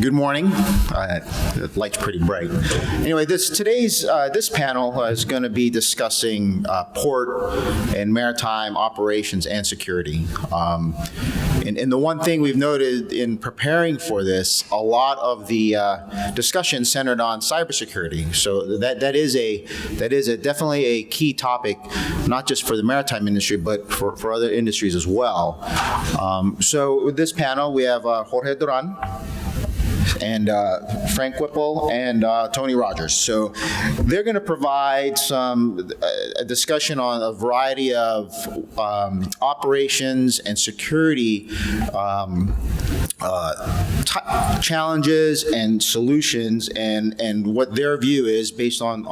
Good morning. The light's pretty bright. Anyway, this panel is going to be discussing port and maritime operations and security. And the one thing we've noted in preparing for this, a lot of the discussion centered on cybersecurity. So that is definitely a key topic, not just for the maritime industry, but for other industries as well. So with this panel, we have Jorge Duran, and Frank Whipple, and Tony Rogers. So they're going to provide a discussion on a variety of operations and security challenges and solutions, and what their view is based on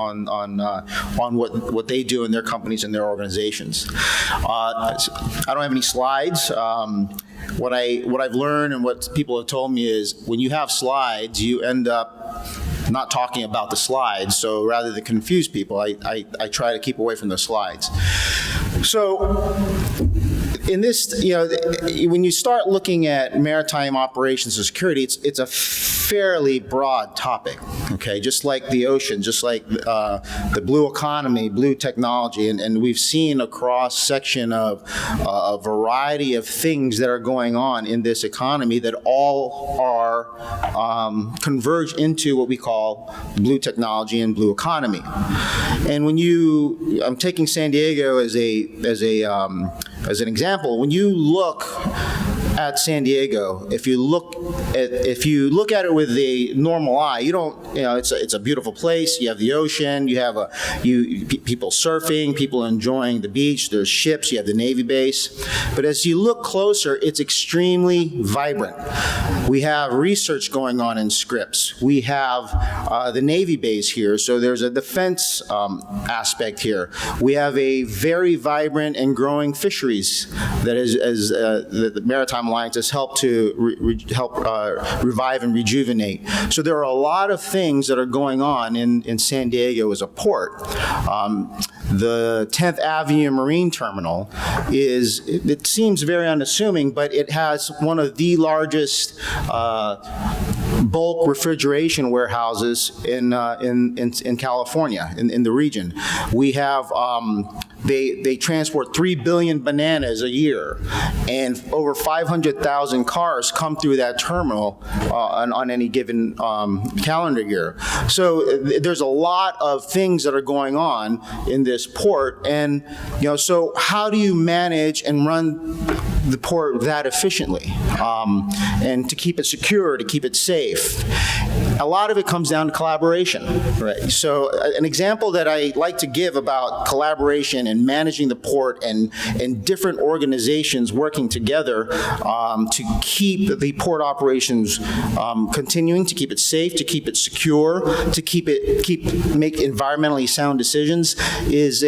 what they do in their companies and their organizations. I don't have any slides. What I've learned and what people have told me is when you have slides, you end up not talking about the slides. So rather than confuse people, I try to keep away from the slides. So in this, when you start looking at maritime operations and security, it's a fairly broad topic, okay? Just like the ocean, just like the blue economy, blue technology, and we've seen a cross-section of a variety of things that are going on in this economy that all are converge into what we call blue technology and blue economy. And when I'm taking San Diego as an example, when you look at San Diego, if you look at it with the normal eye, it's a beautiful place. You have the ocean, you have people surfing, people enjoying the beach, there's ships, you have the Navy base. But as you look closer, it's extremely vibrant. We have research going on in Scripps. We have the Navy base here, so there's a defense aspect here. We have a very vibrant and growing fisheries that the Maritime Alliance has helped to revive and rejuvenate. So there are a lot of things that are going on in San Diego as a port. The 10th Avenue Marine Terminal it seems very unassuming, but it has one of the largest bulk refrigeration warehouses in California, in the region. We have they transport 3 billion bananas a year, and over 500,000 cars come through that terminal on any given calendar year. So there's a lot of things that are going on in this port, and so how do you manage and run the port that efficiently, and to keep it secure, to keep it safe? A lot of it comes down to collaboration, right? So an example that I like to give about collaboration and managing the port and different organizations working together to keep the port operations continuing, to keep it safe, to keep it secure, to make environmentally sound decisions is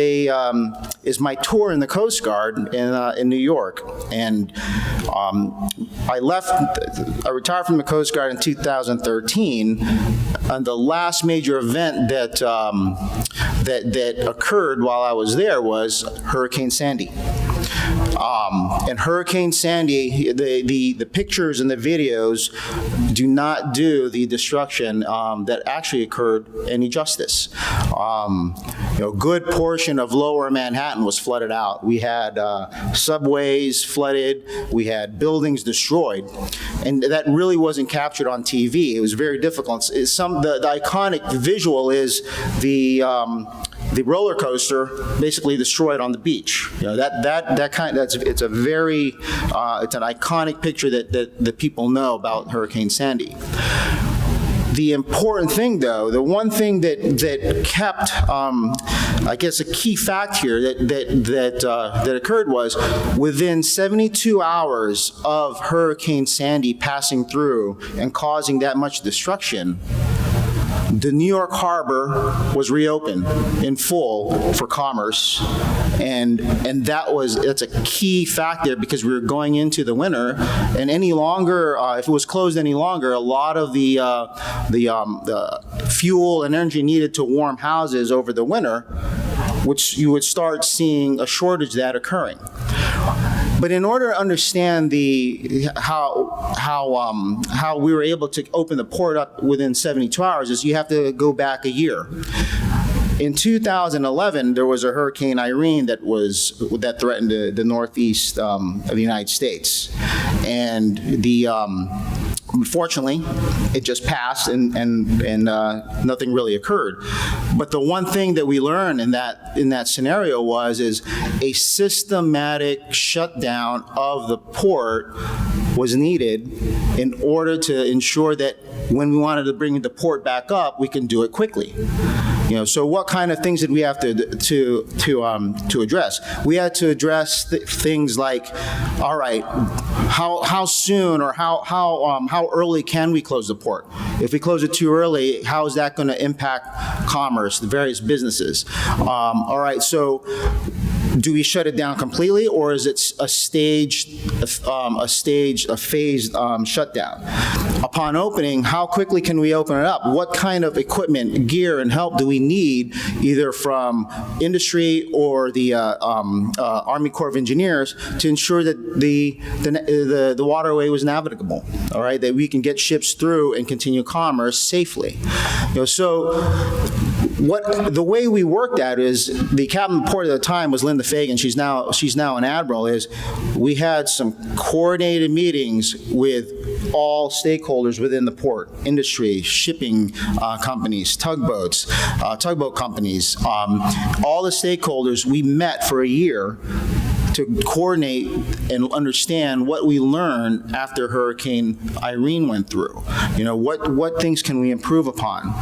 my tour in the Coast Guard in New York. And I retired from the Coast Guard in 2013, and the last major event that occurred while I was there was Hurricane Sandy. And Hurricane Sandy, the pictures and the videos do not do the destruction that actually occurred any justice. A good portion of lower Manhattan was flooded out. We had subways flooded, we had buildings destroyed, and that really wasn't captured on TV. It was very difficult. The iconic visual is the roller coaster basically destroyed on the beach. It's an iconic picture that people know about Hurricane Sandy. The important thing, though, the one thing that kept, I guess, a key fact here that occurred was within 72 hours of Hurricane Sandy passing through and causing that much destruction, the New York Harbor was reopened in full for commerce, and that's a key factor because we were going into the winter, and any longer, if it was closed any longer, a lot of the fuel and energy needed to warm houses over the winter, which you would start seeing a shortage of that occurring. But in order to understand how we were able to open the port up within 72 hours, is you have to go back a year. In 2011, there was a Hurricane Irene that threatened the northeast of the United States, and unfortunately, it just passed, and nothing really occurred. But the one thing that we learned in that scenario is a systematic shutdown of the port was needed in order to ensure that when we wanted to bring the port back up, we can do it quickly. So what kind of things did we have to address? We had to address things like, all right, how soon or how early can we close the port? If we close it too early, how is that going to impact commerce, the various businesses? All right, so do we shut it down completely, or is it a phased shutdown? Upon opening, how quickly can we open it up? What kind of equipment, gear, and help do we need, either from industry or the Army Corps of Engineers, to ensure that the waterway was navigable? All right, that we can get ships through and continue commerce safely. So the way we worked at is, the captain of the port at the time was Linda Fagan. She's now an admiral. Is we had some coordinated meetings with all stakeholders within the port: industry, shipping companies, tugboat companies, all the stakeholders. We met for a year to coordinate and understand what we learned after Hurricane Irene went through. What things can we improve upon?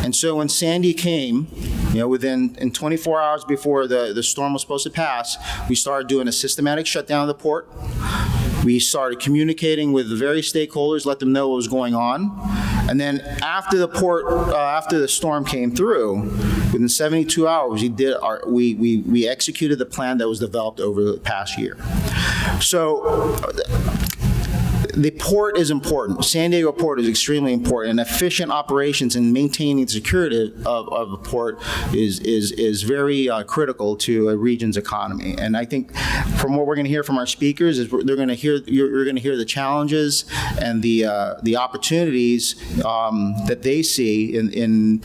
And so when Sandy came, in 24 hours before the storm was supposed to pass, we started doing a systematic shutdown of the port. We started communicating with the various stakeholders, let them know what was going on. And then after the storm came through, within 72 hours, we executed the plan that was developed over the past year. So the port is important. San Diego Port is extremely important, and efficient operations and maintaining the security of the port is very critical to a region's economy. And I think from what we're going to hear from our speakers is you're going to hear the challenges and the opportunities that they see in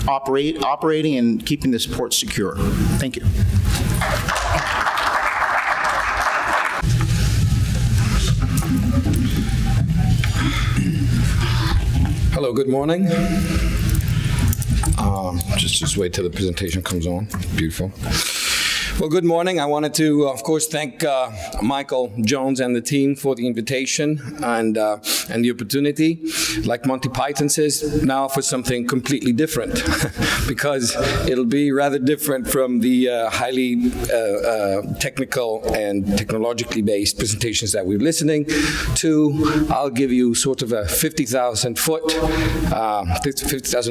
operating and keeping this port secure. Thank you. Hello, good morning. Just wait till the presentation comes on. Beautiful. Well, good morning. I wanted to, of course, thank Michael Jones and the team for the invitation and the opportunity. Like Monty Python says, now for something completely different, because it'll be rather different from the highly technical and technologically based presentations that we're listening to. I'll give you sort of a 50,000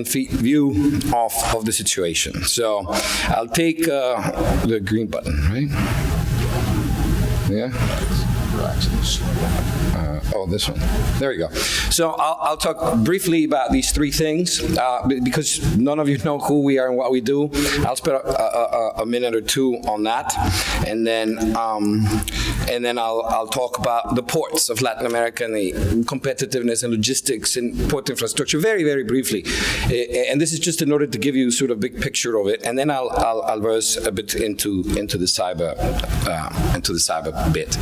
feet view of the situation. So I'll take the green button, right? Yeah. Oh, this one. There you go. So I'll talk briefly about these three things because none of you know who we are and what we do. I'll spend a minute or two on that, and then I'll talk about the ports of Latin America and the competitiveness and logistics and port infrastructure very, very briefly. And this is just in order to give you sort of a big picture of it, and then I'll verse a bit into the cyber bit.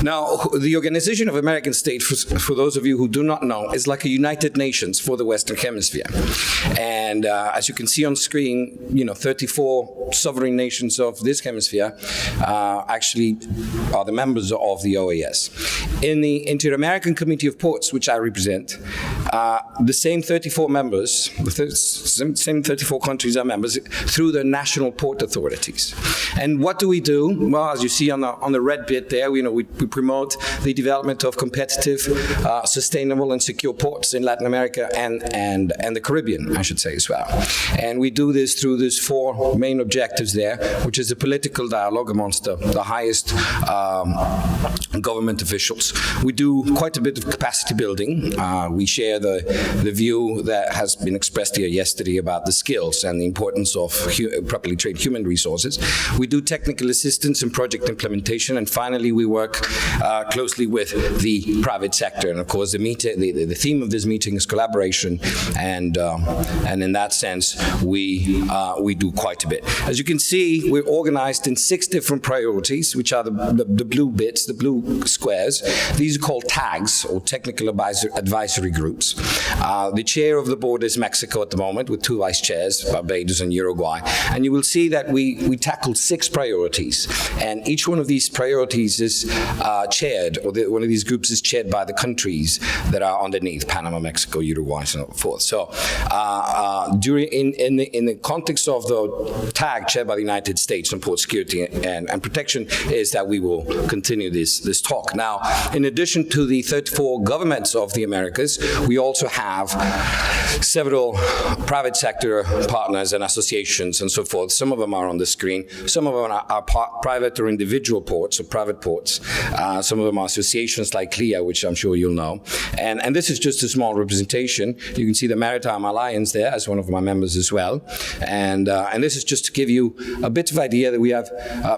Now, the Organization of American States, for those of you who do not know, is like a United Nations for the Western Hemisphere. And as you can see on screen, 34 sovereign nations of this hemisphere actually are the members of the OAS. In the Inter-American Committee of Ports, which I represent, the same 34 members, same 34 countries are members through the national port authorities. And what do we do? Well, as you see on the red bit there, we promote the development of competitive, sustainable, and secure ports in Latin America and the Caribbean, I should say, as well. And we do this through these four main objectives there, which is a political dialogue amongst the highest government officials. We do quite a bit of capacity building. We share share the view that has been expressed here yesterday about the skills and the importance of properly trained human resources. We do technical assistance and project implementation, and finally we work closely with the private sector. And of course, the theme of this meeting is collaboration, and in that sense, we do quite a bit. As you can see, we're organized in 6 different priorities, which are the blue bits, the blue squares. These are called tags, or technical advisory groups. The chair of the board is Mexico at the moment, with 2 vice chairs, Barbados and Uruguay. And you will see that we tackled 6 priorities, and each one of these priorities is chaired, or one of these groups is chaired by the countries that are underneath: Panama, Mexico, Uruguay, and so forth. So in the context of the tag chaired by the United States on port security and protection, is that we will continue this talk. Now, in addition to the 34 governments of the Americas, we also have several private sector partners and associations and so forth. Some of them are on the screen. Some of them are private or individual ports, or private ports. Some of them are associations like CLIA, which I'm sure you'll know. And this is just a small representation. You can see the Maritime Alliance there as one of my members as well. And this is just to give you a bit of idea that we have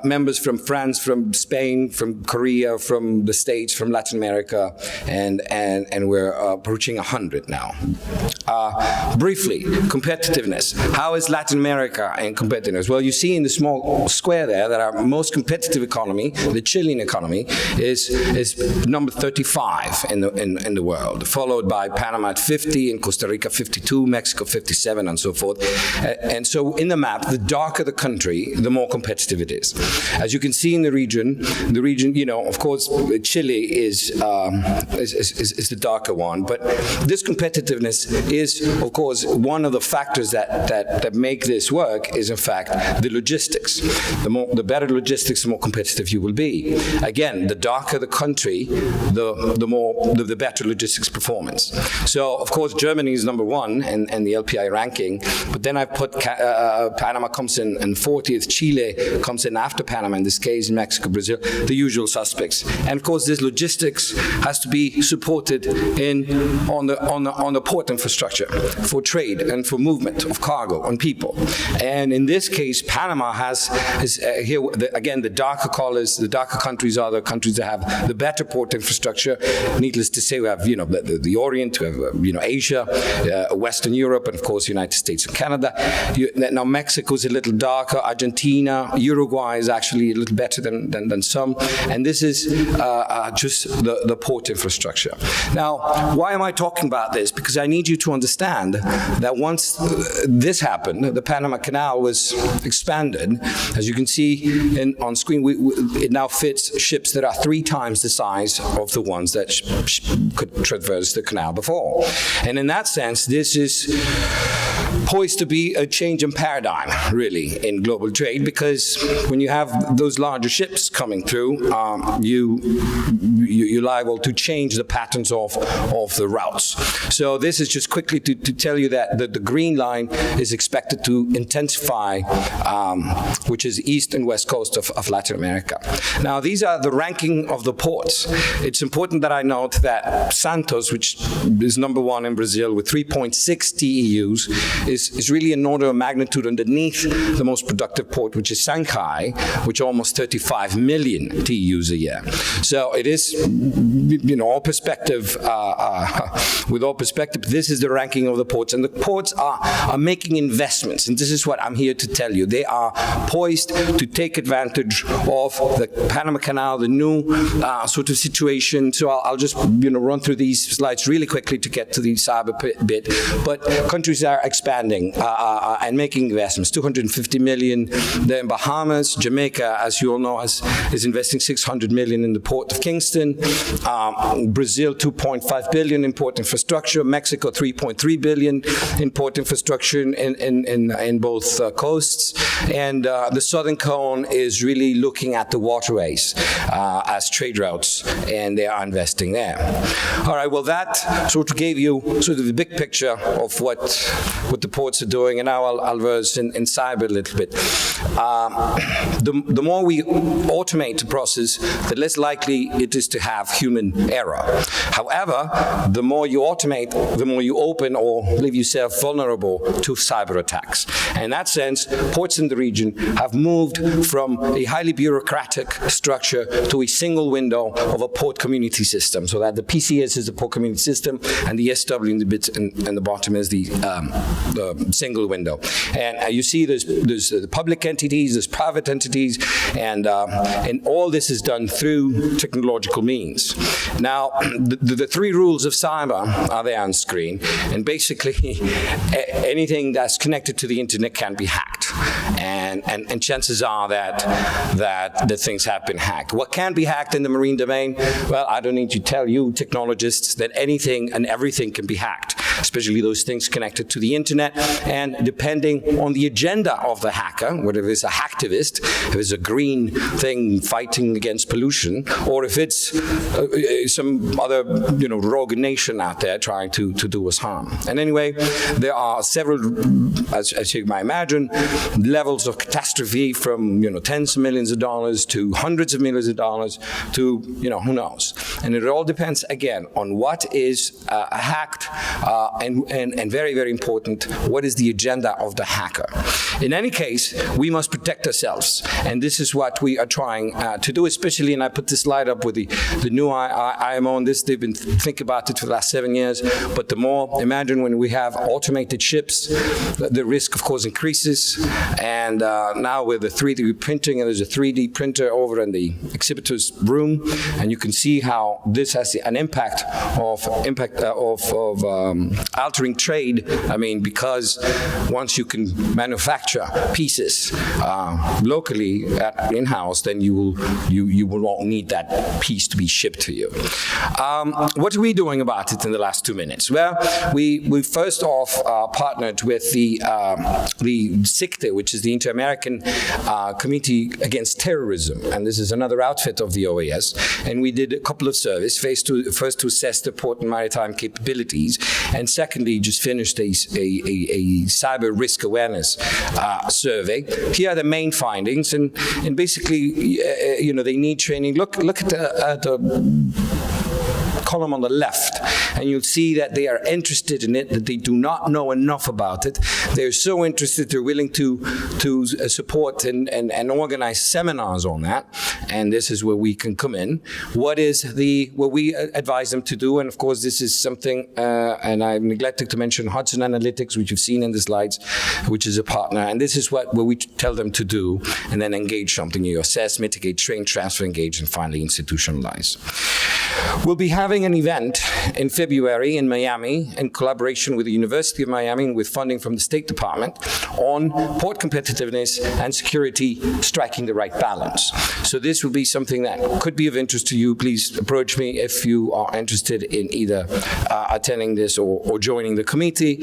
members from France, from Spain, from Korea, from the States, from Latin America, and we're approaching 100 now. Briefly, competitiveness. How is Latin America in competitiveness? Well, you see in the small square there that our most competitive economy, the Chilean economy, is number 35 in the world, followed by Panama at 50, and Costa Rica 52, Mexico 57, and so forth. And so in the map, the darker the country, the more competitive it is. As you can see in the region, you know, of course, Chile is the darker one, but this competitiveness is, of course, one of the factors that make this work is, in fact, the logistics. The better logistics, the more competitive you will be. Again, the darker the country, the better logistics performance. So, of course, Germany is number 1 in the LPI ranking, but then I've put Panama comes in 40th, Chile comes in after Panama, in this case, Mexico, Brazil, the usual suspects. And of course, this logistics has to be supported on the port infrastructure for trade and for movement of cargo and people. And in this case, Panama here again, the darker colors, the darker countries are the countries that have the better port infrastructure. Needless to say, we have the Orient, we have Asia, Western Europe, and of course United States and Canada. Now Mexico is a little darker. Argentina, Uruguay is actually a little better than some. And this is just the port infrastructure. Now, why am I talking about this? Because I need you to understand that once this happened, the Panama Canal was expanded. As you can see on screen, it now fits ships that are 3 times the size of the ones that could traverse the canal before. And in that sense, this is poised to be a change in paradigm, really, in global trade, because when you have those larger ships coming through, you're liable to change the patterns of the routes. So this is just quickly to tell you that the green line is expected to intensify, which is east and west coast of Latin America. Now, these are the ranking of the ports. It's important that I note that Santos, which is number 1 in Brazil with 3.6 TEUs, is really an order of magnitude underneath the most productive port, which is Shanghai, which almost 35 million TEUs a year. So it is, all perspective, with all perspective, this is the ranking of the ports. And the ports are making investments, and this is what I'm here to tell you. They are poised to take advantage of the Panama Canal, the new sort of situation. So I'll just run through these slides really quickly to get to the cyber bit. But countries are expanding and making investments. 250 million there in Bahamas. Jamaica, as you all know, is investing 600 million in the port of Kingston. Brazil, 2.5 billion in port infrastructure. Mexico, 3.3 billion in port infrastructure in both coasts. And the Southern Cone is really looking at the waterways as trade routes, and they are investing there. All right, well, that sort of gave you sort of the big picture of what the ports are doing, and now I'll verse in cyber a little bit. the more we automate the process, the less likely it is to have human error. However, the more you automate, the more you open or leave yourself vulnerable to cyber attacks. And in that sense, ports in the region have moved from a highly bureaucratic structure to a single window of a port community system, so that the PCS is a port community system, and the SW in the bit and the bottom is the single window. And you see there's the public entities, there's private entities, and all this is done through technological means. Now, the three rules of cyber are there on screen, and basically anything that's connected to the internet can be hacked, and chances are that the things have been hacked. What can be hacked in the marine domain? Well, I don't need to tell you technologists that anything and everything can be hacked, especially those things connected to the internet, and depending on the agenda of the hacker, whether it's a hacktivist, if it's a green thing fighting against pollution, or if it's some other rogue nation out there trying to do us harm. And anyway, there are several, as you might imagine, levels of catastrophe from tens of millions of dollars to hundreds of millions of dollars to who knows. And it all depends again on what is hacked, and very, very important, what is the agenda of the hacker. In any case, we must protect ourselves, and this is what we are trying to do, especially, and I put this slide up with the new IMO on this. They've been thinking about it for the last 7 years, but the more, imagine when we have automated ships, the risk, of course, increases, and now with the 3D printing, and there's a 3D printer over in the exhibitor's room, and you can see how this has an impact of altering trade. I mean, because once you can manufacture pieces locally in-house, then you will not need that piece to be shipped to you. What are we doing about it in the last 2 minutes? Well, we first off partnered with the SICTE, which is the Inter-American Committee Against Terrorism, and this is another outfit of the OAS, and we did a couple of surveys, first to assess the port and maritime capabilities, and secondly, just finished a cyber risk awareness survey. Here are the main findings, and basically, they need training. Look at the column on the left, and you'll see that they are interested in it, that they do not know enough about it. They're so interested, they're willing to support and organize seminars on that, and this is where we can come in. What we advise them to do, and of course this is something, and I neglected to mention Hudson Analytics, which you've seen in the slides, which is a partner, and this is what we tell them to do, and then engage something. You assess, mitigate, train, transfer, engage, and finally institutionalize. We'll be having an event in February in Miami in collaboration with the University of Miami and with funding from the State Department on port competitiveness and security striking the right balance. So this will be something that could be of interest to you. Please approach me if you are interested in either attending this or joining the committee.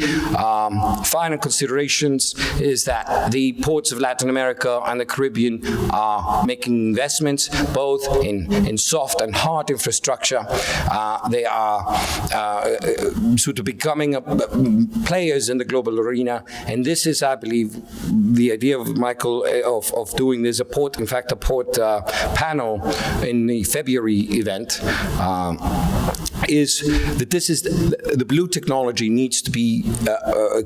Final considerations is that the ports of Latin America and the Caribbean are making investments both in soft and hard infrastructure. They are sort of becoming players in the global arena, and this is, I believe, the idea of Michael of doing this, a port panel in the February event. Is that this is the blue technology needs to be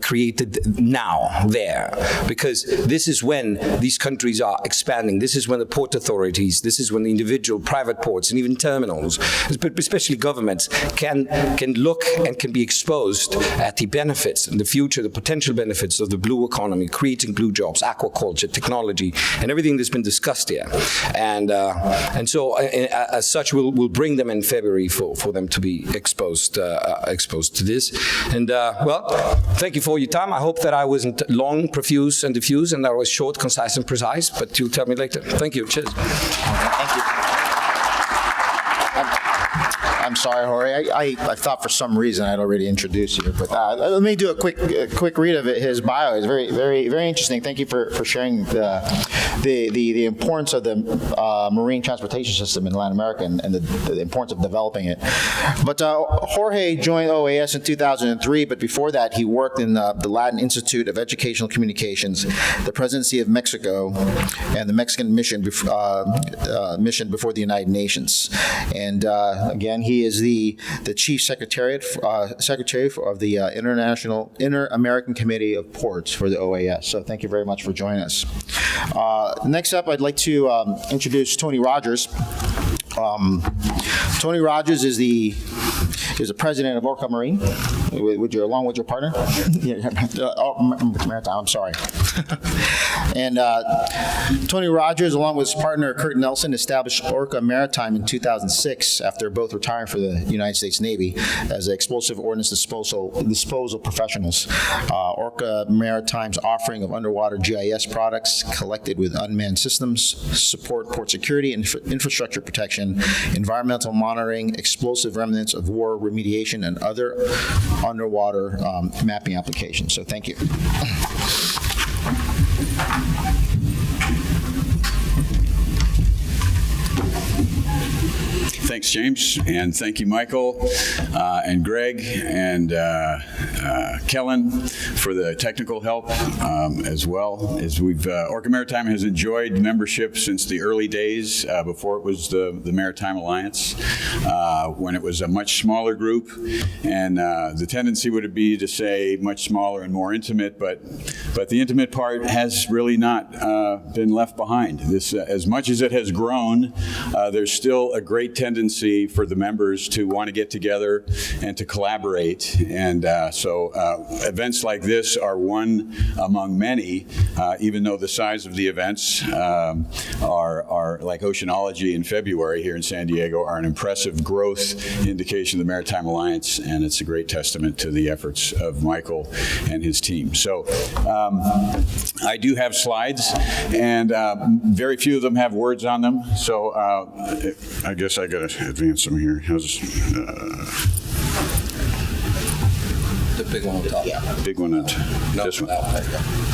created now, there, because this is when these countries are expanding. This is when the port authorities, this is when the individual private ports and even terminals, but especially governments, can look and can be exposed at the benefits and the future, the potential benefits of the blue economy, creating blue jobs, aquaculture, technology, and everything that's been discussed here. And so, as such, we'll bring them in February for them to be exposed to this. And well, thank you for your time. I hope that I wasn't long, profuse, and diffuse, and that I was short, concise, and precise. But you'll tell me later. Thank you. Cheers. Thank you. I'm sorry, Jorge. I thought for some reason I'd already introduced you, but let me do a quick read of it. His bio is very, very, very interesting. Thank you for sharing the importance of the marine transportation system in Latin America and the importance of developing it. But Jorge joined OAS in 2003, but before that, he worked in the Latin Institute of Educational Communications, the Presidency of Mexico, and the Mexican mission before the United Nations. And again, he is the Chief Secretary of the Inter-American Committee of Ports for the OAS. So thank you very much for joining us. Next up, I'd like to introduce Tony Rogers. Tony Rogers is the president of Orca Marine, along with your partner. Maritime, I'm sorry. And Tony Rogers, along with his partner Kurt Nelson, established Orca Maritime in 2006 after both retiring for the United States Navy as explosive ordnance disposal professionals. Orca Maritime's offering of underwater GIS products collected with unmanned systems support port security, infrastructure protection, environmental monitoring, explosive remnants of war remediation, and other underwater mapping applications. So thank you. Thanks, James, and thank you, Michael, and Greg, and Kellen for the technical help, as well as Orca Maritime has enjoyed membership since the early days, before it was the Maritime Alliance, when it was a much smaller group, and the tendency would be to say much smaller and more intimate, but the intimate part has really not been left behind. This, as much as it has grown, there's still a great tendency for the members to want to get together and to collaborate. And so events like this are one among many, even though the size of the events are like Oceanology in February here in San Diego are an impressive growth indication of the Maritime Alliance, and it's a great testament to the efforts of Michael and his team. So I do have slides, and very few of them have words on them, so I guess I got to advance them here. How's The big one on top. big one? This one.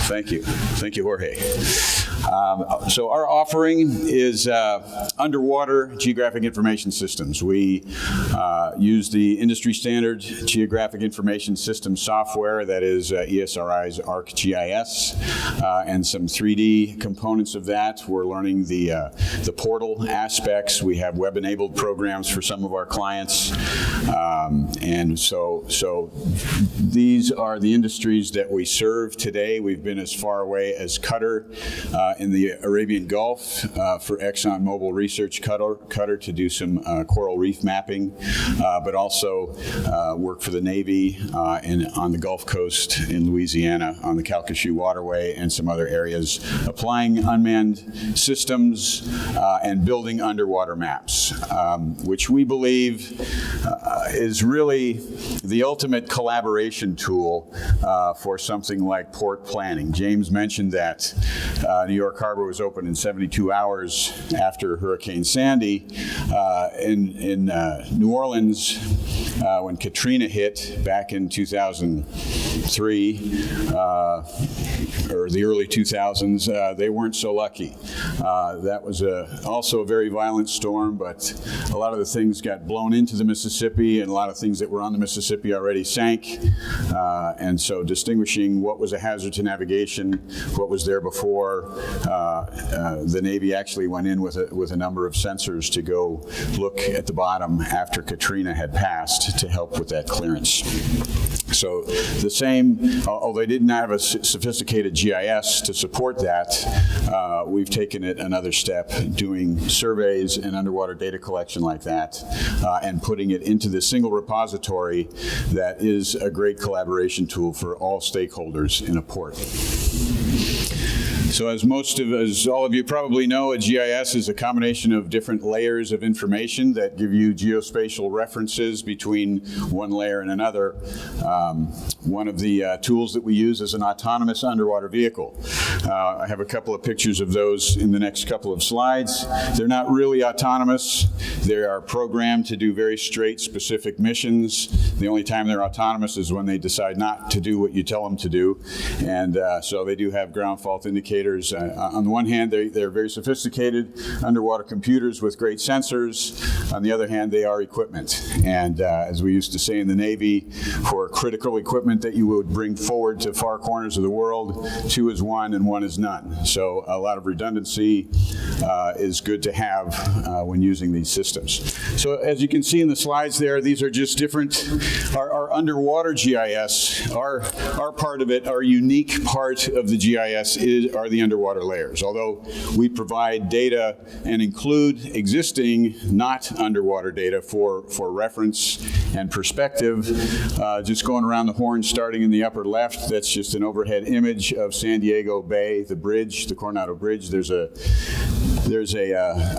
Thank you. Thank you, Jorge. So our offering is underwater geographic information systems. We use the industry standard geographic information system software, that is ESRI's ArcGIS, and some 3D components of that. We're learning the portal aspects. We have web-enabled programs for some of our clients, and so these are the industries that we serve today. We've been as far away as Qatar in the Arabian Gulf for ExxonMobil Research Qatar to do some coral reef mapping, but also work for the Navy on the Gulf Coast in Louisiana on the Calcasieu Waterway and some other areas, applying unmanned systems and building underwater maps, which we believe is really the ultimate collaboration tool for something like port planning. James mentioned that New York Harbor was open in 72 hours after Hurricane Sandy. In New Orleans, when Katrina hit back in 2003, or the early 2000s, they weren't so lucky. That was also a very violent storm, but a lot of the things got blown into the Mississippi, and a lot of things that were on the Mississippi already sank. And so distinguishing what was a hazard to navigation, what was there before, the Navy actually went in with a number of sensors to go look at the bottom after Katrina had passed to help with that clearance. So the same, although they didn't have a sophisticated GIS to support that, we've taken it another step, doing surveys and underwater data collection like that, and putting it into the single repository that is a great collaboration tool for all stakeholders in a port. So as all of you probably know, a GIS is a combination of different layers of information that give you geospatial references between one layer and another. One of the tools that we use is an autonomous underwater vehicle. I have a couple of pictures of those in the next couple of slides. They're not really autonomous. They are programmed to do very straight, specific missions. The only time they're autonomous is when they decide not to do what you tell them to do. And so they do have ground fault indicators. On the one hand, they're very sophisticated underwater computers with great sensors. On the other hand, they are equipment. And as we used to say in the Navy, for critical equipment that you would bring forward to far corners of the world, 2 is 1 and 1 is none. So a lot of redundancy is good to have when using these systems. So as you can see in the slides there, these are just different. Our underwater GIS, our part of it, our unique part of the GIS are the underwater layers. Although we provide data and include existing not underwater data for reference and perspective. Just going around the horn, starting in the upper left, that's just an overhead image of San Diego Bay, the bridge, the Coronado Bridge. There's a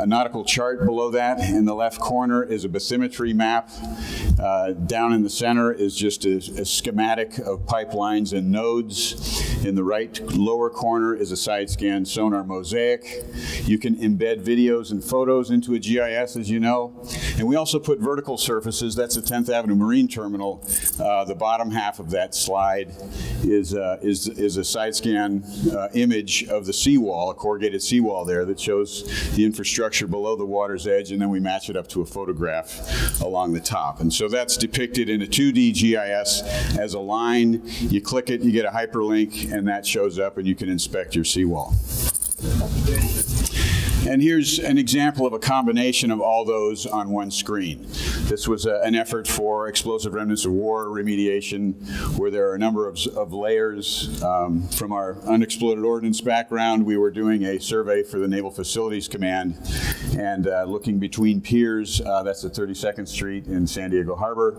nautical chart below that. In the left corner is a bathymetry map. Down in the center is just a schematic of pipelines and nodes. In the right lower corner is a side-scan sonar mosaic. You can embed videos and photos into a GIS, as you know. And we also put vertical surfaces. That's the 10th Avenue Marine Terminal. The bottom half of that slide is a side-scan image of the seawall, a corrugated seawall there that shows the infrastructure below the water's edge, and then we match it up to a photograph along the top. And so that's depicted in a 2D GIS as a line. You click it, you get a hyperlink, and that shows up, and you can inspect your seawall. And here's an example of a combination of all those on one screen. This was an effort for explosive remnants of war remediation, where there are a number of layers. From our unexploded ordnance background, we were doing a survey for the Naval Facilities Command and looking between piers. That's at 32nd Street in San Diego Harbor.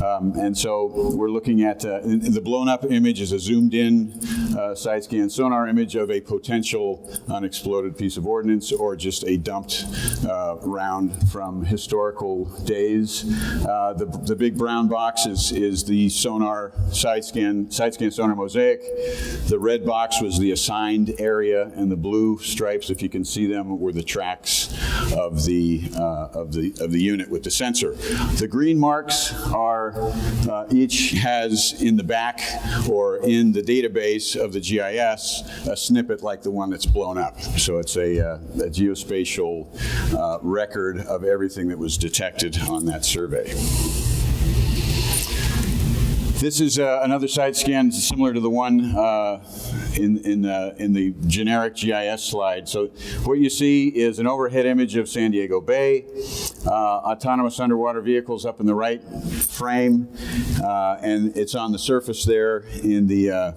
And so we're looking at, the blown up image is a zoomed in side scan sonar image of a potential unexploded piece of ordnance, or just a dumped round from historical days. The big brown box is the sonar side scan sonar mosaic. The red box was the assigned area, and the blue stripes, if you can see them, were the tracks of the unit with the sensor. The green marks are each has in the back or in the database of the GIS a snippet like the one that's blown up. So it's a geospatial record of everything that was detected on that survey. This is another side scan similar to the one in the generic GIS slide. So what you see is an overhead image of San Diego Bay, autonomous underwater vehicles up in the right frame, and it's on the surface there in the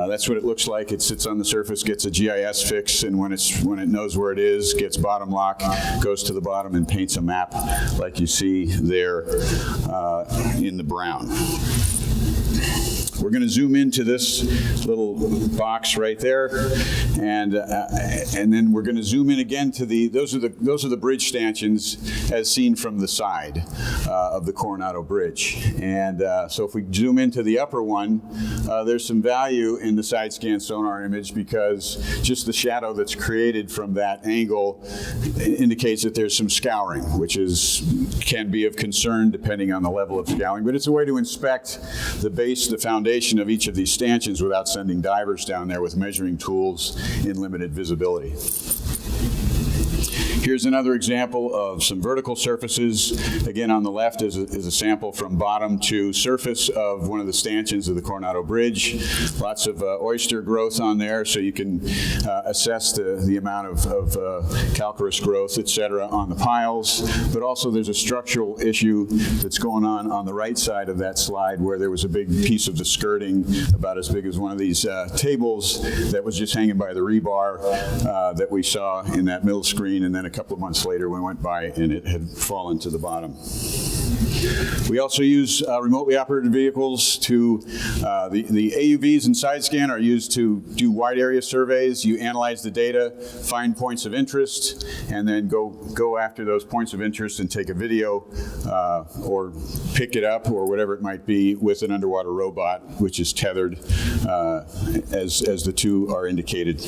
that's what it looks like. It sits on the surface, gets a GIS fix, and when it knows where it is, gets bottom lock, goes to the bottom and paints a map like you see there in the brown. We're going to zoom into this little box right there, and then we're going to zoom in again to those are the bridge stanchions as seen from the side of the Coronado Bridge. And so if we zoom into the upper one, there's some value in the side scan sonar image because just the shadow that's created from that angle indicates that there's some scouring, which can be of concern depending on the level of scouring. But it's a way to inspect the base, the foundation of each of these stanchions without sending divers down there with measuring tools in limited visibility. Here's another example of some vertical surfaces. Again, on the left is a sample from bottom to surface of one of the stanchions of the Coronado Bridge. Lots of oyster growth on there, so you can assess the amount of calcareous growth, et cetera, on the piles. But also there's a structural issue that's going on the right side of that slide, where there was a big piece of the skirting about as big as one of these tables that was just hanging by the rebar that we saw in that middle screen, and then a couple of months later we went by and it had fallen to the bottom. We also use remotely operated vehicles to, the AUVs and side scan are used to do wide area surveys. You analyze the data, find points of interest, and then go after those points of interest and take a video or pick it up or whatever it might be with an underwater robot, which is tethered as the two are indicated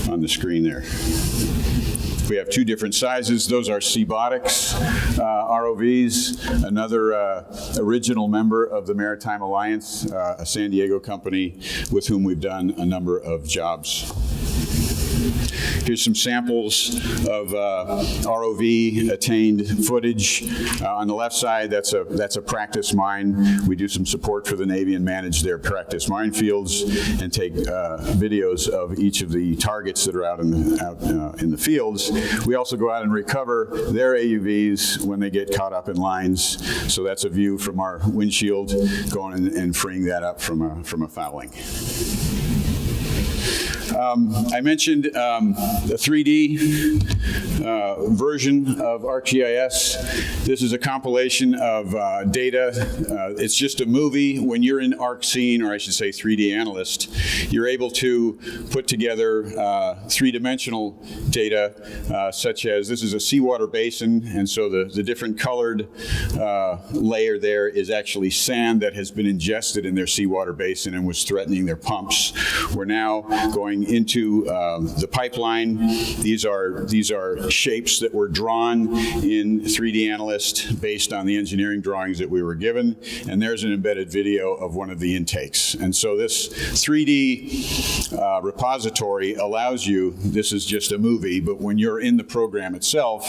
on the screen there. We have two different sizes. Those are Seabotics ROVs, another original member of the Maritime Alliance, a San Diego company with whom we've done a number of jobs. Here's some samples of ROV attained footage. On the left side, that's a practice mine. We do some support for the Navy and manage their practice minefields and take videos of each of the targets that are out in the fields. We also go out and recover their AUVs when they get caught up in lines. So that's a view from our windshield going and freeing that up from a fouling. I mentioned the 3D version of ArcGIS. This is a compilation of data. It's just a movie. When you're in ArcScene, or I should say 3D analyst, you're able to put together three-dimensional data, such as this is a seawater basin, and so the different colored layer there is actually sand that has been ingested in their seawater basin and was threatening their pumps. We're now going into the pipeline. These are shapes that were drawn in 3D Analyst based on the engineering drawings that we were given, and there's an embedded video of one of the intakes. And so this 3D repository allows you, this is just a movie, but when you're in the program itself,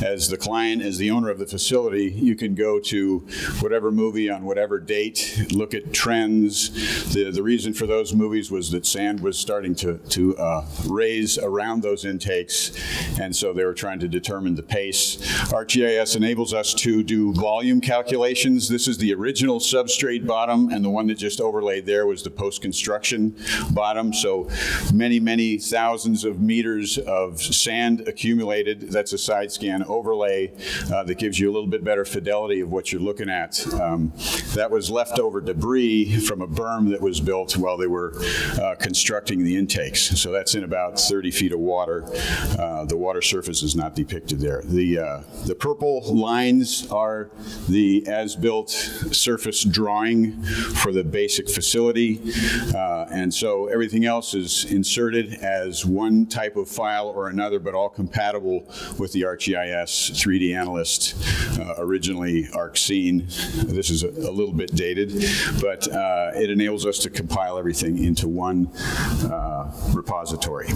as the client, as the owner of the facility, you can go to whatever movie on whatever date, look at trends. The reason for those movies was that sand was starting to raise around those intakes, and so they were trying to determine the pace. ArcGIS enables us to do volume calculations. This is the original substrate bottom, and the one that just overlaid there was the post-construction bottom. So many, many thousands of meters of sand accumulated. That's a side scan overlay that gives you a little bit better fidelity of what you're looking at. That was leftover debris from a berm that was built while they were constructing the intakes. So that's in about 30 feet of water. The water surface is not depicted there. The purple lines are the as-built surface drawing for the basic facility. And so everything else is inserted as one type of file or another, but all compatible with the ArcGIS 3D Analyst, originally ArcScene. This is a little bit dated, but it enables us to compile everything into one repository.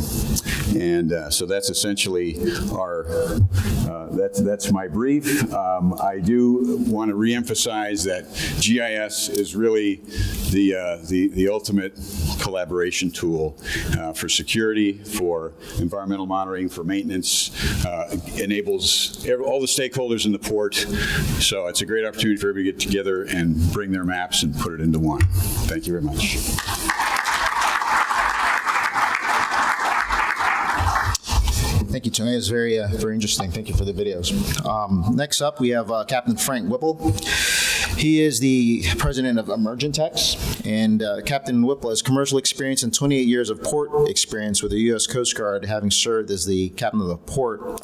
And so that's essentially our, that's my brief. I do want to reemphasize that GIS is really the ultimate collaboration tool for security, for environmental monitoring, for maintenance, enables all the stakeholders in the port. So it's a great opportunity for everybody to get together and bring their maps and put it into one. Thank you very much. Thank you, Tony. It's very interesting. Thank you for the videos. Next up, we have Captain Frank Whipple. He is the president of Emergentex, and Captain Whipple has commercial experience and 28 years of port experience with the U.S. Coast Guard, having served as the captain of the port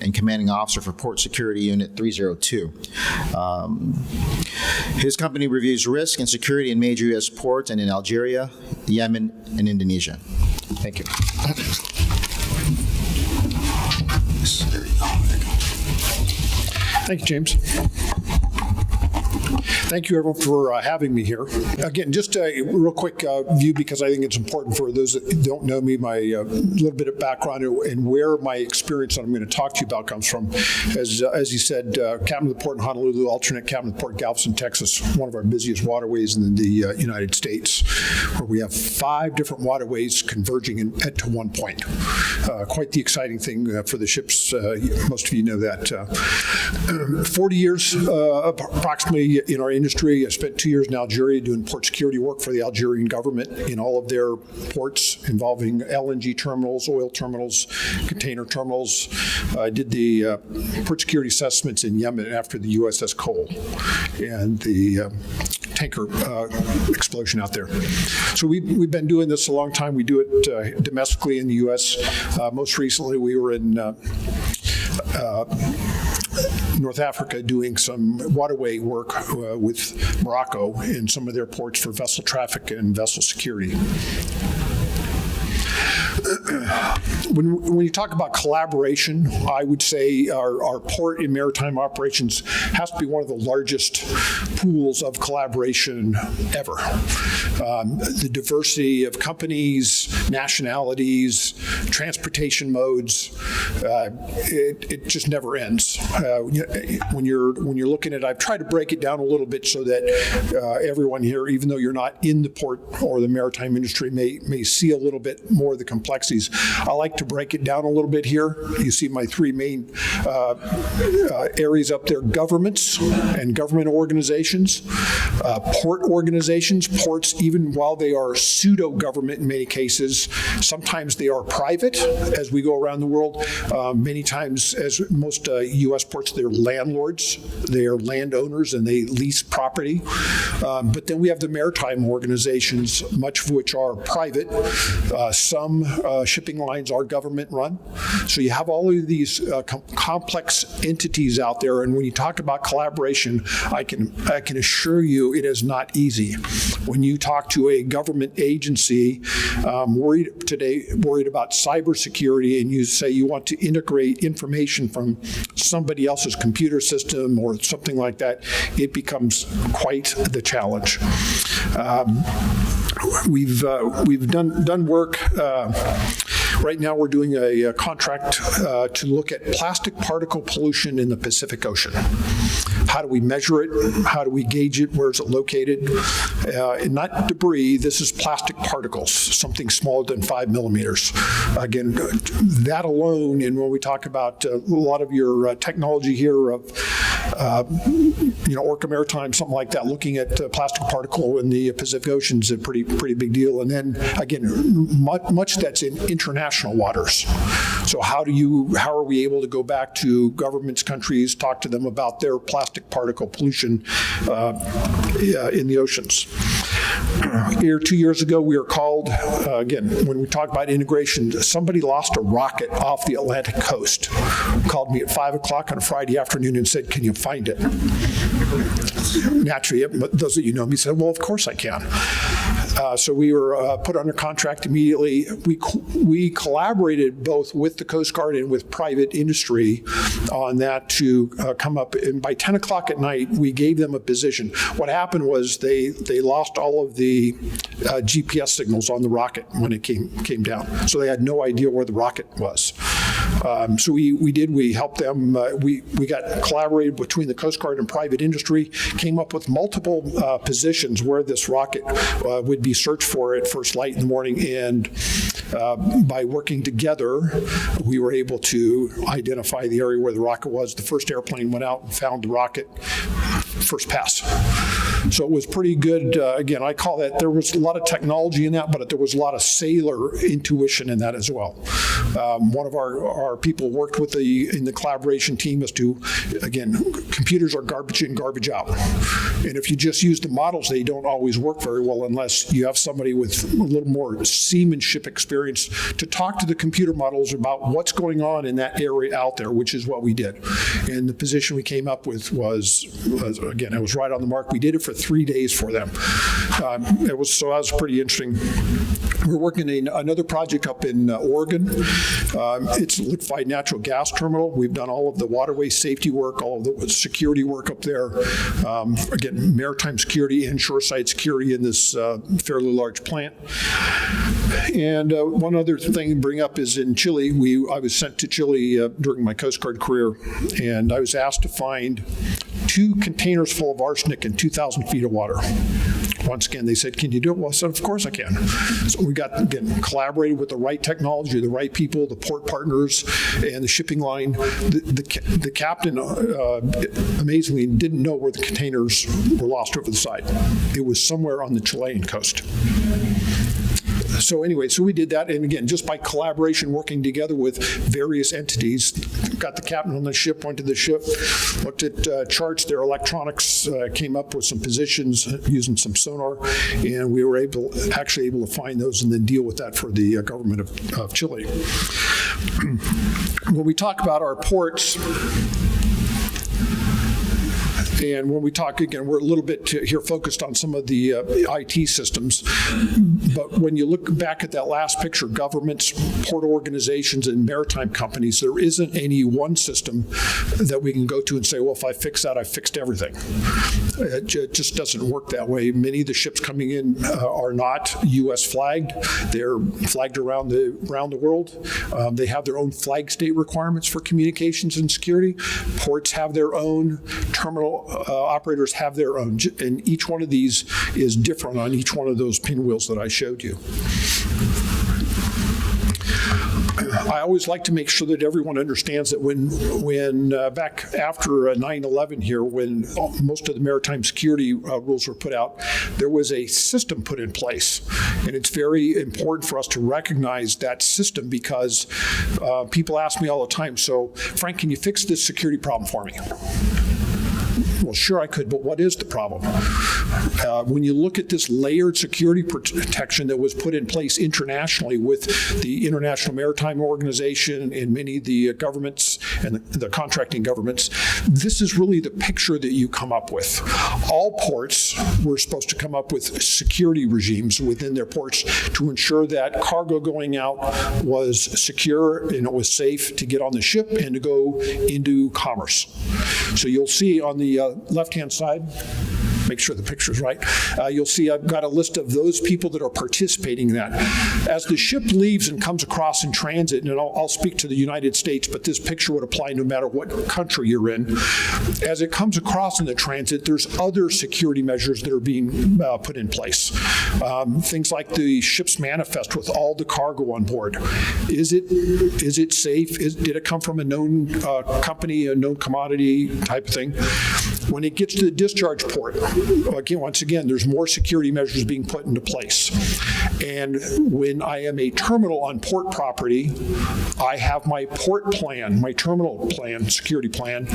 and commanding officer for Port Security Unit 302. His company reviews risk and security in major U.S. ports and in Algeria, Yemen, and Indonesia. Thank you. Thank you, James. Thank you, everyone, for having me here. Again, just a real quick view, because I think it's important for those that don't know me, my little bit of background and where my experience that I'm going to talk to you about comes from. As you said, captain of the port in Honolulu, alternate captain of the port in Galveston, Texas, one of our busiest waterways in the United States, where we have 5 different waterways converging to one point. Quite the exciting thing for the ships. Most of you know that. 40 years approximately in our industry. I spent 2 years in Algeria doing port security work for the Algerian government in all of their ports involving LNG terminals, oil terminals, container terminals. I did the port security assessments in Yemen after the USS Cole and the tanker explosion out there. So we've been doing this a long time. We do it domestically in the U.S. Most recently, we were in North Africa doing some waterway work with Morocco in some of their ports for vessel traffic and vessel security. When you talk about collaboration, I would say our port and maritime operations has to be one of the largest pools of collaboration ever. The diversity of companies, nationalities, transportation modes, it just never ends. When you're looking at it, I've tried to break it down a little bit so that everyone here, even though you're not in the port or the maritime industry, may see a little bit more of the complexities. I like to break it down a little bit here. You see my three main areas up there: governments and government organizations, port organizations. Ports, even while they are pseudo-government in many cases, sometimes they are private as we go around the world. Many times, as most U.S. ports, they're landlords, they are landowners, and they lease property. But then we have the maritime organizations, much of which are private. Some shipping lines are government-run. So you have all of these complex entities out there, and when you talk about collaboration, I can assure you it is not easy. When you talk to a government agency worried about cybersecurity, and you say you want to integrate information from somebody else's computer system or something like that, it becomes quite the challenge. We've done work. Right now, we're doing a contract to look at plastic particle pollution in the Pacific Ocean. How do we measure it? How do we gauge it? Where is it located? And not debris. This is plastic particles, something smaller than 5 millimeters. Again, that alone, and when we talk about a lot of your technology here of Orca Maritime, something like that, looking at plastic particle in the Pacific Ocean is a pretty big deal. And then again, much that's in international waters. So how are we able to go back to governments, countries, talk to them about their plastic particle pollution in the oceans? Here 2 years ago, we were called, again, when we talk about integration, somebody lost a rocket off the Atlantic coast. Called me at 5 o'clock on a Friday afternoon and said, "Can you find it?" Naturally, those of you know me said, "Well, of course I can." So we were put under contract immediately. We collaborated both with the Coast Guard and with private industry on that to come up. And by 10 o'clock at night, we gave them a position. What happened was they lost all of the GPS signals on the rocket when it came down. So they had no idea where the rocket was. So we helped them. We got collaborated between the Coast Guard and private industry, came up with multiple positions where this rocket would be searched for at first light in the morning, and by working together, we were able to identify the area where the rocket was. The first airplane went out and found the rocket first pass. So it was pretty good. Again, I call that, there was a lot of technology in that, but there was a lot of sailor intuition in that as well. One of our people worked with in the collaboration team as to, again, computers are garbage in, garbage out. And if you just use the models, they don't always work very well unless you have somebody with a little more seamanship experience to talk to the computer models about what's going on in that area out there, which is what we did. And the position we came up with was again, it was right on the mark. We did it for 3 days for them. That was pretty interesting. We're working in another project up in Oregon. It's a liquefied natural gas terminal. We've done all of the waterway safety work, all of the security work up there. Again, maritime security and shoreside security in this fairly large plant. And one other thing to bring up is in Chile. I was sent to Chile during my Coast Guard career, and I was asked to find 2 containers full of arsenic in 2,000 feet of water. Once again, they said, can you do it? Well, I said, of course I can. So we got, again, collaborated with the right technology, the right people, the port partners, and the shipping line. The captain, amazingly, didn't know where the containers were lost over the side. It was somewhere on the Chilean coast. So anyway, so we did that, and again, just by collaboration, working together with various entities, got the captain on the ship, went to the ship, looked at charts, their electronics, came up with some positions using some sonar, and we were actually able to find those and then deal with that for the government of Chile. When we talk about our ports, and when we talk, again, we're a little bit here focused on some of the IT systems, but when you look back at that last picture, governments, port organizations, and maritime companies, there isn't any one system that we can go to and say, well, if I fix that, I fixed everything. It just doesn't work that way. Many of the ships coming in are not U.S. flagged. They're flagged around the world. They have their own flag state requirements for communications and security. Ports have their own, terminal operators have their own, and each one of these is different on each one of those pinwheels that I showed you. I always like to make sure that everyone understands that when back after 9/11 here, when most of the maritime security rules were put out, there was a system put in place. And it's very important for us to recognize that system because people ask me all the time, so Frank, can you fix this security problem for me? Well, sure I could, but what is the problem? When you look at this layered security protection that was put in place internationally with the International Maritime Organization and many of the governments and the contracting governments, this is really the picture that you come up with. All ports were supposed to come up with security regimes within their ports to ensure that cargo going out was secure and it was safe to get on the ship and to go into commerce. So you'll see on the left-hand side, make sure the picture's right, you'll see I've got a list of those people that are participating in that. As the ship leaves and comes across in transit, and I'll speak to the United States, but this picture would apply no matter what country you're in. As it comes across in the transit, there's other security measures that are being put in place. Things like the ship's manifest with all the cargo on board. Is it safe? Did it come from a known company, a known commodity type of thing? When it gets to the discharge port, once again, there's more security measures being put into place. And when I am a terminal on port property, I have my port plan, my terminal plan, security plan,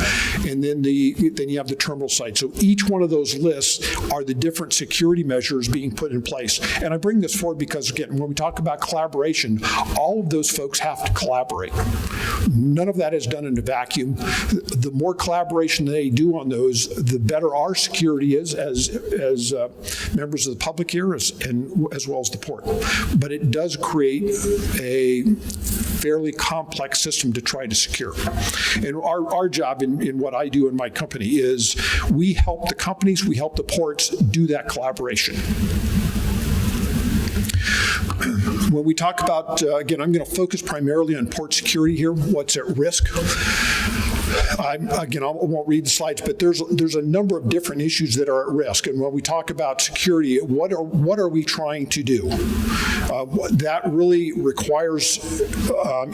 and then you have the terminal side. So each one of those lists are the different security measures being put in place. And I bring this forward because, again, when we talk about collaboration, all of those folks have to collaborate. None of that is done in a vacuum. The more collaboration they do on those, the better our security is as members of the public here and as well as the port. But it does create a fairly complex system to try to secure. And our job in what I do in my company is we help the companies, we help the ports do that collaboration. When we talk about, again, I'm going to focus primarily on port security here, what's at risk. I won't read the slides, but there's a number of different issues that are at risk. And when we talk about security, what are we trying to do? That really requires,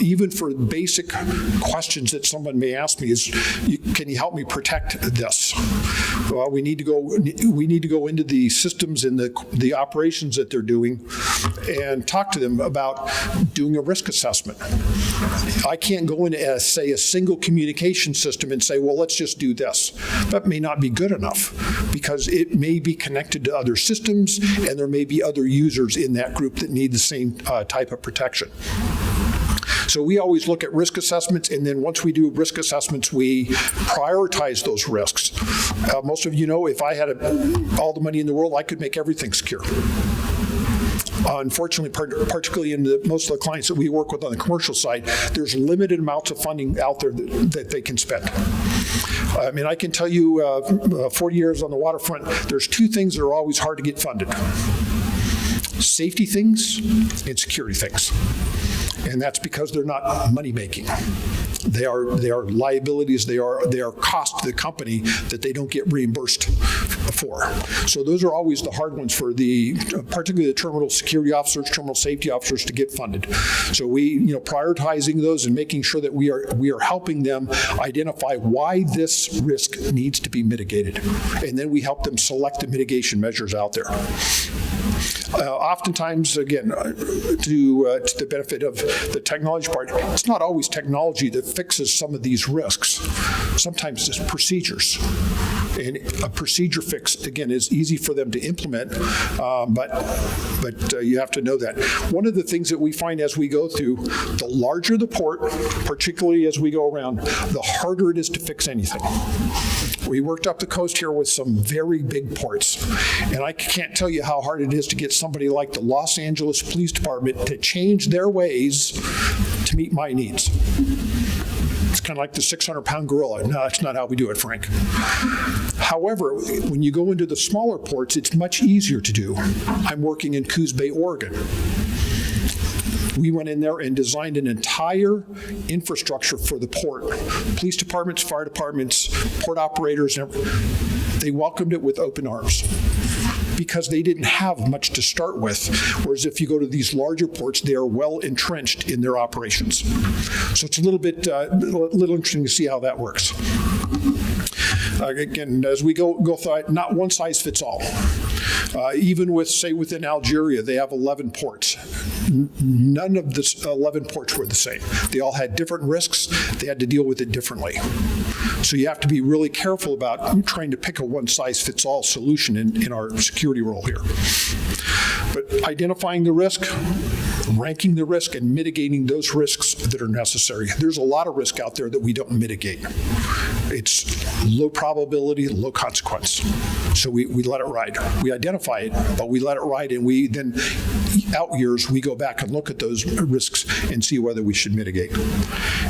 even for basic questions that someone may ask me, is, can you help me protect this? Well, we need to go into the systems and the operations that they're doing and talk to them about doing a risk assessment. I can't go in as, say, a single communication system and say, well, let's just do this. That may not be good enough because it may be connected to other systems and there may be other users in that group that need the same type of protection. So we always look at risk assessments, and then once we do risk assessments, we prioritize those risks. Most of you know, if I had all the money in the world, I could make everything secure. Unfortunately, particularly in most of the clients that we work with on the commercial side, there's limited amounts of funding out there that they can spend. I mean, I can tell you 40 years on the waterfront, there's two things that are always hard to get funded. Safety things and security things. And that's because they're not money-making. They are liabilities, they are cost to the company that they don't get reimbursed for. So those are always the hard ones for particularly the terminal security officers, terminal safety officers to get funded. So prioritizing those and making sure that we are helping them identify why this risk needs to be mitigated. And then we help them select the mitigation measures out there. Oftentimes, again, to the benefit of the technology part, it's not always technology that fixes some of these risks. Sometimes it's procedures. And a procedure fix, again, is easy for them to implement, but you have to know that. One of the things that we find as we go through, the larger the port, particularly as we go around, the harder it is to fix anything. We worked up the coast here with some very big ports, and I can't tell you how hard it is to get somebody like the Los Angeles Police Department to change their ways to meet my needs. It's kind of like the 600-pound gorilla. No, that's not how we do it, Frank. However, when you go into the smaller ports, it's much easier to do. I'm working in Coos Bay, Oregon. We went in there and designed an entire infrastructure for the port. Police departments, fire departments, port operators, they welcomed it with open arms because they didn't have much to start with, whereas if you go to these larger ports, they are well entrenched in their operations. So it's a little interesting to see how that works. Again, as we go through, not one size fits all. Even within Algeria, they have 11 ports. None of the 11 ports were the same. They all had different risks. They had to deal with it differently. So you have to be really careful about trying to pick a one-size-fits-all solution in our security role here. But identifying the risk, ranking the risk, and mitigating those risks that are necessary. There's a lot of risk out there that we don't mitigate. It's low probability, low consequence. So we let it ride. We identify it, but we let it ride, and we then, out years, we go back and look at those risks and see whether we should mitigate.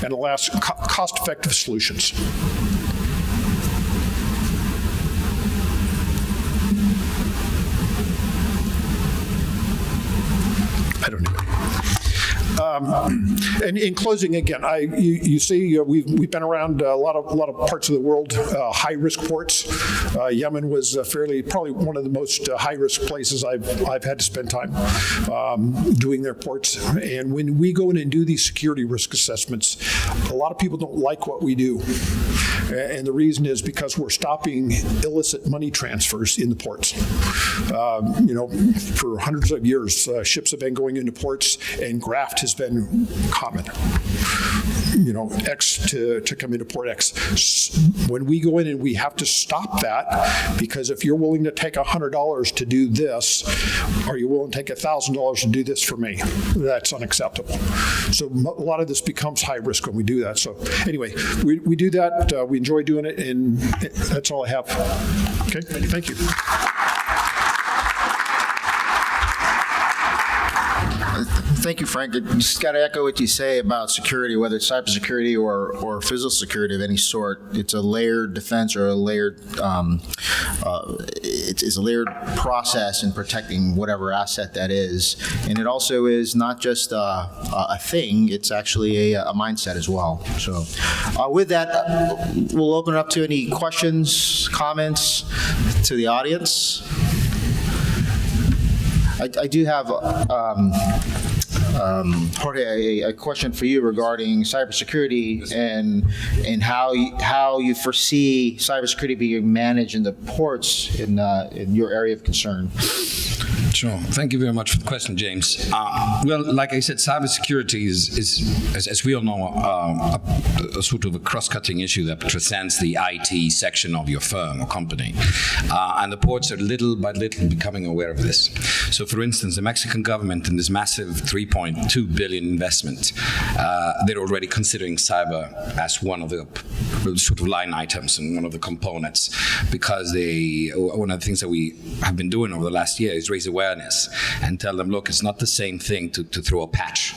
And the last, cost-effective solutions. I don't know. And in closing, again, you see, we've been around a lot of parts of the world, high-risk ports. Yemen was probably one of the most high-risk places I've had to spend time doing their ports. And when we go in and do these security risk assessments, a lot of people don't like what we do. And the reason is because we're stopping illicit money transfers in the ports. For hundreds of years, ships have been going into ports, and graft has been common. X to come into port X. When we go in and we have to stop that, because if you're willing to take $100 to do this, are you willing to take $1,000 to do this for me? That's unacceptable. So a lot of this becomes high risk when we do that. So anyway, we do that. We enjoy doing it, and that's all I have. Okay, thank you. Thank you, Frank. I just got to echo what you say about security, whether it's cybersecurity or physical security of any sort. It's a layered defense or a layered, it's a layered process in protecting whatever asset that is. And it also is not just a thing, it's actually a mindset as well. So with that, we'll open it up to any questions, comments to the audience. I do have, Jorge, a question for you regarding cybersecurity and how you foresee cybersecurity being managed in the ports in your area of concern. Sure. Thank you very much for the question, James. Well, like I said, cybersecurity is as we all know, a sort of a cross-cutting issue that transcends the IT section of your firm or company. And the ports are little by little becoming aware of this. So, for instance, the Mexican government in this massive $3.2 billion investment, they're already considering cyber as one of the sort of line items and one of the components, because one of the things that we have been doing over the last year is raise awareness awareness and tell them, look, it's not the same thing to throw a patch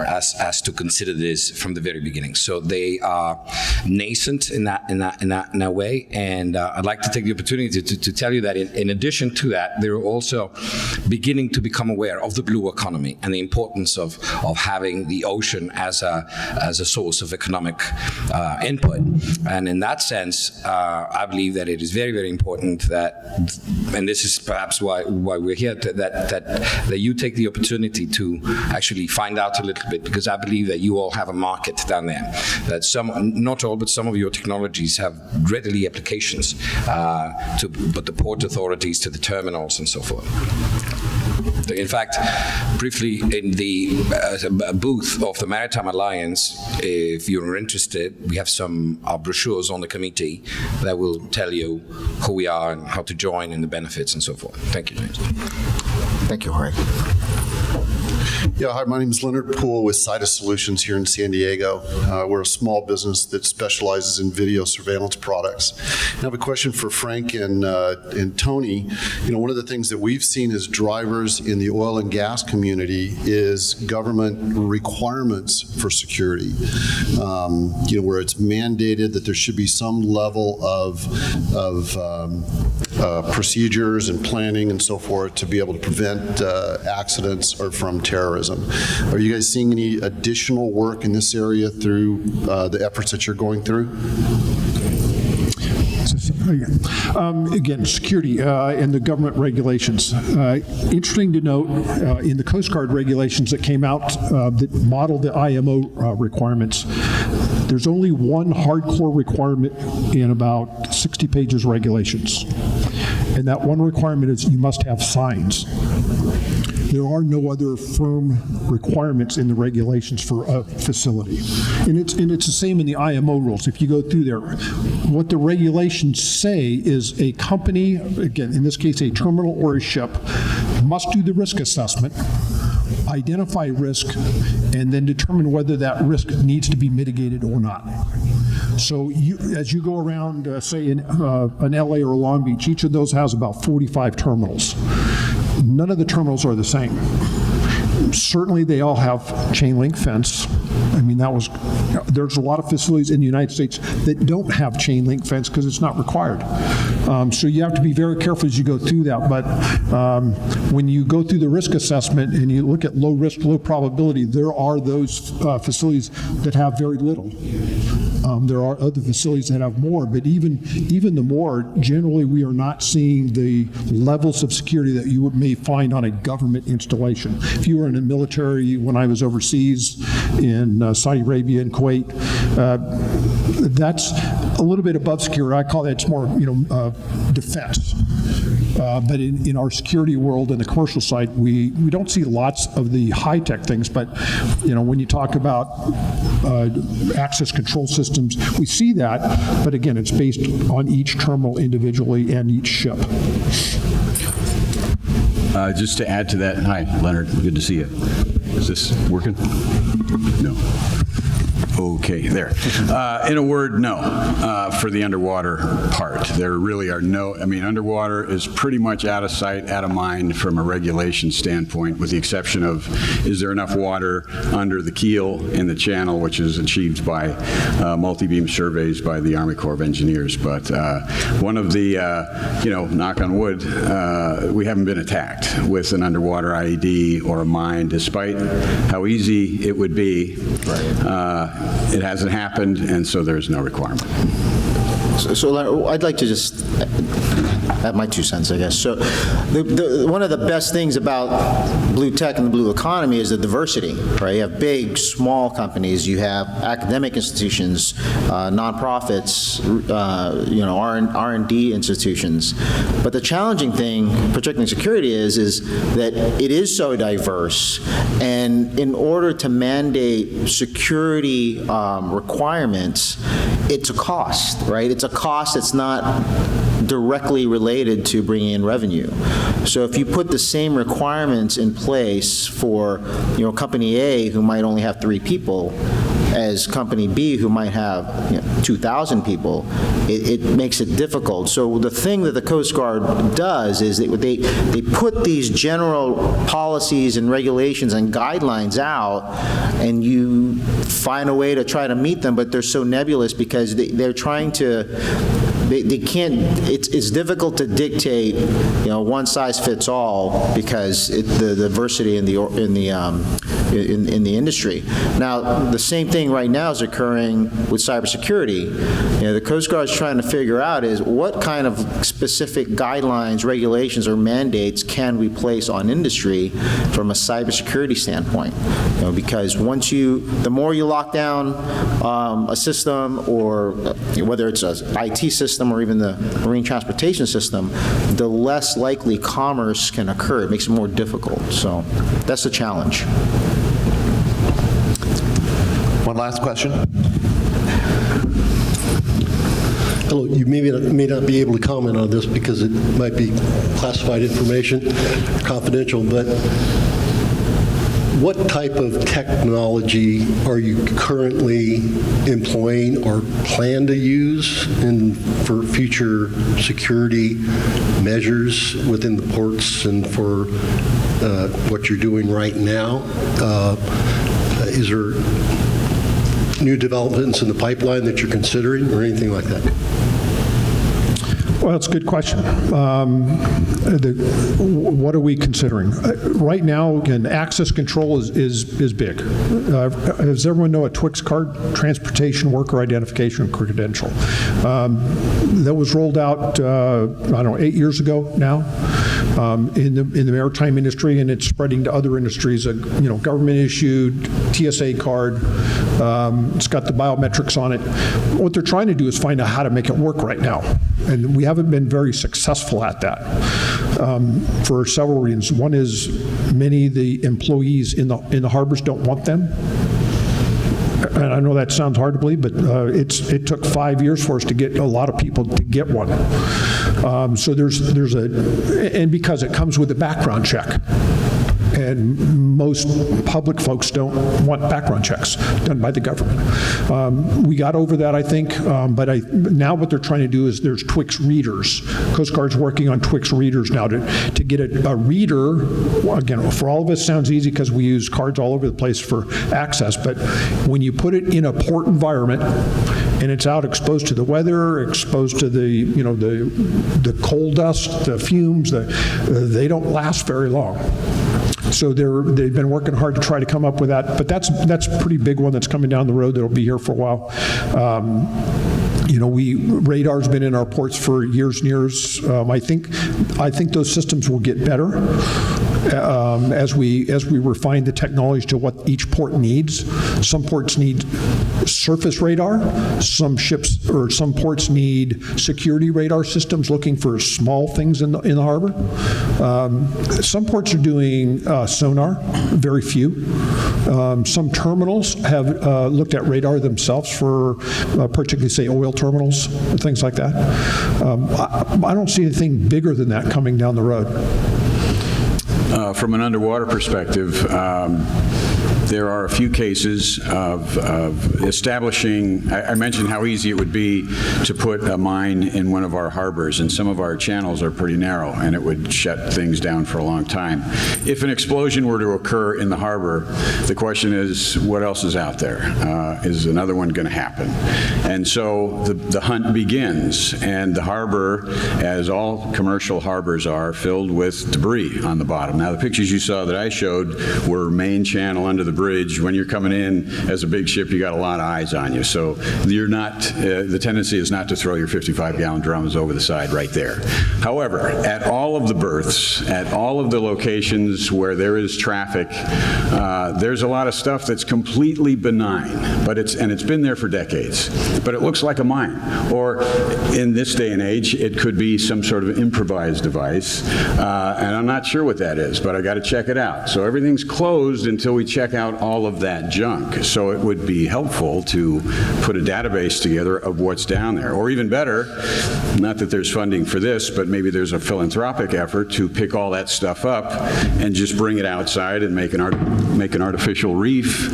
as to consider this from the very beginning. So they are nascent in that way. And I'd like to take the opportunity to tell you that in addition to that, they're also beginning to become aware of the blue economy and the importance of having the ocean as a source of economic input. And in that sense, I believe that it is very, very important that, and this is perhaps why we're here, that you take the opportunity to actually find out a little bit, because I believe that you all have a market down there, that not all, but some of your technologies have readily applications to the port authorities, to the terminals, and so forth. In fact, briefly, in the booth of the Maritime Alliance, if you're interested, we have some brochures on the committee that will tell you who we are and how to join and the benefits and so forth. Thank you, James. Thank you, Jorge. Yeah, hi, my name is Leonard Poole with Sidus Solutions here in San Diego. We're a small business that specializes in video surveillance products. I have a question for Frank and Tony. You know, one of the things that we've seen as drivers in the oil and gas community is government requirements for security. You know, where it's mandated that there should be some level of procedures and planning and so forth to be able to prevent accidents or from terrorism. Are you guys seeing any additional work in this area through the efforts that you're going through? Again, security and the government regulations. Interesting to note, in the Coast Guard regulations that came out that model the IMO requirements, there's only one hardcore requirement in about 60 pages regulations. And that one requirement is you must have signs. There are no other firm requirements in the regulations for a facility. And it's the same in the IMO rules. If you go through there, what the regulations say is a company, again, in this case, a terminal or a ship, must do the risk assessment, identify risk, and then determine whether that risk needs to be mitigated or not. So as you go around, say, in an LA or Long Beach, each of those has about 45 terminals. None of the terminals are the same. Certainly, they all have chain link fence. I mean, there's a lot of facilities in the United States that don't have chain link fence because it's not required. So you have to be very careful as you go through that. But when you go through the risk assessment and you look at low risk, low probability, there are those facilities that have very little. There are other facilities that have more, but even the more, generally we are not seeing the levels of security that you may find on a government installation. If you were in the military, when I was overseas in Saudi Arabia and Kuwait, that's a little bit above security. I call that, it's more, defense. But in our security world and the commercial side, we don't see lots of the high-tech things, but when you talk about access control systems, we see that, but again, it's based on each terminal individually and each ship. Just to add to that, hi, Leonard, good to see you. Is this working? No. Okay, there. In a word, no, for the underwater part. There really are no, underwater is pretty much out of sight, out of mind from a regulation standpoint, with the exception of, is there enough water under the keel in the channel, which is achieved by multi-beam surveys by the Army Corps of Engineers. But one of the, knock on wood, we haven't been attacked with an underwater IED or a mine, despite how easy it would be. It hasn't happened, and so there's no requirement. So I'd like to just add my 2 cents, I guess. So one of the best things about BlueTech and the blue economy is the diversity, right? You have big, small companies, you have academic institutions, nonprofits, R&D institutions. But the challenging thing, particularly in security, is that it is so diverse, and in order to mandate security requirements, it's a cost, right? It's a cost that's not directly related to bringing in revenue. So if you put the same requirements in place for, company A, who might only have 3 people, as Company B, who might have 2,000 people, it makes it difficult. So the thing that the Coast Guard does is they put these general policies and regulations and guidelines out, and you find a way to try to meet them, but they're so nebulous because they're trying to, they can't, it's difficult to dictate, one size fits all because the diversity in the industry. Now, the same thing right now is occurring with cybersecurity. The Coast Guard is trying to figure out is what kind of specific guidelines, regulations, or mandates can we place on industry from a cybersecurity standpoint? Because the more you lock down a system, or whether it's an IT system or even the marine transportation system, the less likely commerce can occur. It makes it more difficult. So that's the challenge. One last question. Hello, you may not be able to comment on this because it might be classified information, confidential, but what type of technology are you currently employing or plan to use for future security measures within the ports and for what you're doing right now? Is there new developments in the pipeline that you're considering or anything like that? Well, it's a good question. What are we considering? Right now, again, access control is big. Does everyone know a TWIX card? Transportation Worker Identification Credential. That was rolled out, 8 years ago now in the maritime industry, and it's spreading to other industries. Government-issued TSA card. It's got the biometrics on it. What they're trying to do is find out how to make it work right now. And we haven't been very successful at that for several reasons. One is many of the employees in the harbors don't want them. And I know that sounds hard to believe, but it took 5 years for us to get a lot of people to get one. So and because it comes with a background check. And most public folks don't want background checks done by the government. We got over that, I think, but now what they're trying to do is there's TWIX readers. Coast Guard's working on TWIX readers now to get a reader. Again, for all of us, sounds easy because we use cards all over the place for access, but when you put it in a port environment and it's out exposed to the weather, exposed to the coal dust, the fumes, they don't last very long. So they've been working hard to try to come up with that, but that's a pretty big one that's coming down the road that'll be here for a while. Radar's been in our ports for years and years. I think those systems will get better as we refine the technology to what each port needs. Some ports need surface radar. Some ports need security radar systems looking for small things in the harbor. Some ports are doing sonar, very few. Some terminals have looked at radar themselves for particularly, say, oil terminals and things like that. I don't see anything bigger than that coming down the road. From an underwater perspective, there are a few cases of establishing, I mentioned how easy it would be to put a mine in one of our harbors, and some of our channels are pretty narrow, and it would shut things down for a long time. If an explosion were to occur in the harbor, the question is, what else is out there? Is another one going to happen? And so the hunt begins, and the harbor, as all commercial harbors are, filled with debris on the bottom. Now, the pictures you saw that I showed were main channel under the bridge. When you're coming in as a big ship, you got a lot of eyes on you. So you're not, the tendency is not to throw your 55-gallon drums over the side right there. However, at all of the berths, at all of the locations where there is traffic, there's a lot of stuff that's completely benign, but it's been there for decades. But it looks like a mine. Or in this day and age, it could be some sort of improvised device, and I'm not sure what that is, but I got to check it out. So everything's closed until we check out out all of that junk. So it would be helpful to put a database together of what's down there. Or even better, not that there's funding for this, but maybe there's a philanthropic effort to pick all that stuff up and just bring it outside and make an artificial reef,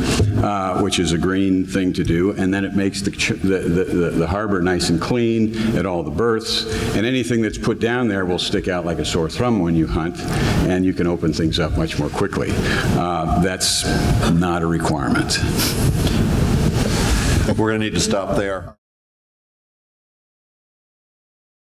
which is a green thing to do, and then it makes the harbor nice and clean at all the berths, and anything that's put down there will stick out like a sore thumb when you hunt, and you can open things up much more quickly. That's not a requirement. We're going to need to stop there.